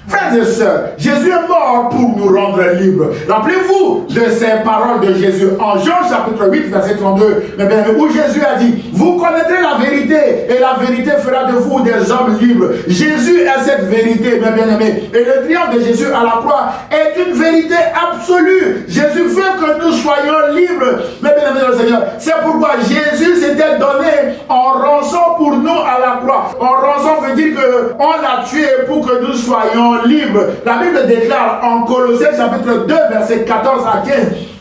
Frères et sœurs, Jésus est mort pour nous rendre libres. Rappelez-vous de ces paroles de Jésus en Jean chapitre 8, verset 32, où Jésus a dit, vous connaîtrez la vérité et la vérité fera de vous des hommes libres. Jésus est cette vérité, mes bien-aimés. Et le triomphe de Jésus à la croix est une vérité absolue. Jésus veut que nous soyons libres, mes bien-aimés dans le Seigneur. C'est pourquoi Jésus s'était donné en rançon pour nous à la croix. En rançon veut dire qu'on l'a tué pour que nous soyons libres. La Bible déclare en Colossiens chapitre 2 verset 14 à 15.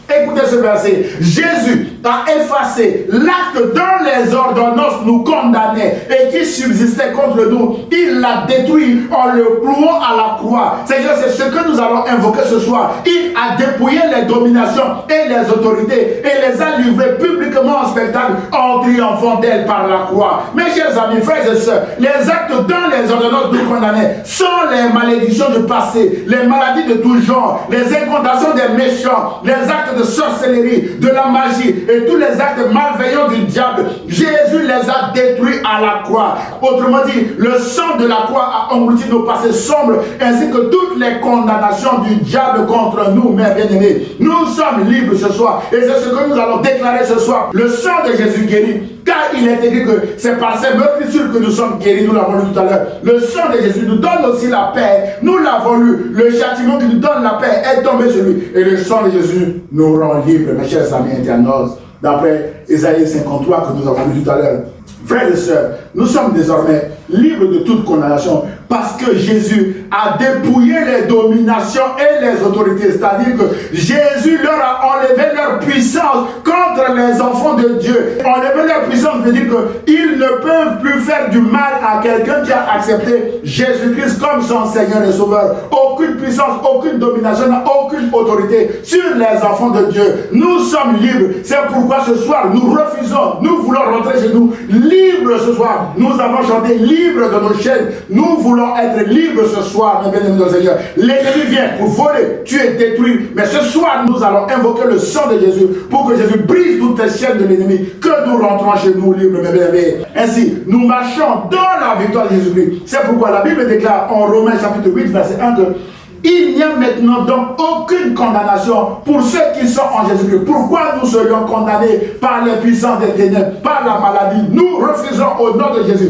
Écoutez ce verset. Jésus a effacé l'acte dont les ordonnances nous condamnaient et qui subsistait contre nous. Il l'a détruit en le clouant à la croix. C'est-à-dire, c'est ce que nous allons invoquer ce soir. Il a dépouillé les dominations et les autorités et les a livrées publiquement en spectacle en triomphant d'elles par la croix. Mes chers amis, frères et sœurs, les actes dont les ordonnances nous condamnaient sont les malédictions du passé, les maladies de tout genre, les incantations des méchants, les actes de sorcellerie, de la magie et tous les actes malveillants du diable. Jésus les a détruits à la croix. Autrement dit, le sang de la croix a englouti nos passés sombres ainsi que toutes les condamnations du diable contre nous, mes bien-aimés. Nous sommes libres ce soir et c'est ce que nous allons déclarer ce soir. Le sang de Jésus guérit, car il est écrit que c'est par ces meurtrissures que nous sommes guéris. Nous l'avons lu tout à l'heure. Le sang de Jésus nous donne aussi la paix. Nous l'avons lu. Le châtiment qui nous donne la paix est tombé sur lui. Et le sang de Jésus nous rend libres, mes chers amis internautes. D'après Ésaïe 53 que nous avons lu tout à l'heure. Frères et sœurs, nous sommes désormais libres de toute condamnation parce que Jésus a dépouillé les dominations et les autorités. C'est-à-dire que Jésus leur a enlevé leur puissance contre les enfants de Dieu. Enlever leur puissance veut dire qu'ils ne peuvent plus faire du mal à quelqu'un qui a accepté Jésus-Christ comme son Seigneur et Sauveur. Aucune puissance, aucune domination, aucune autorité sur les enfants de Dieu. Nous sommes libres. C'est pourquoi ce soir, nous refusons, nous voulons rentrer chez nous libres ce soir. Nous avons chanté libres de nos chaînes. Nous voulons être libres ce soir, mes bien-aimés dans le Seigneur. L'ennemi vient pour voler, tuer, détruire. Mais ce soir, nous allons invoquer le sang de Jésus pour que Jésus brise toutes les chaînes de l'ennemi. Que nous rentrons chez nous libres, mes bien-aimés. Ainsi, nous marchons dans la victoire de Jésus-Christ. C'est pourquoi la Bible déclare en Romains chapitre 8, verset 1 que il n'y a maintenant donc aucune condamnation pour ceux qui sont en Jésus-Christ. Pourquoi nous serions condamnés par les puissances des ténèbres, par la maladie? Nous refusons au nom de Jésus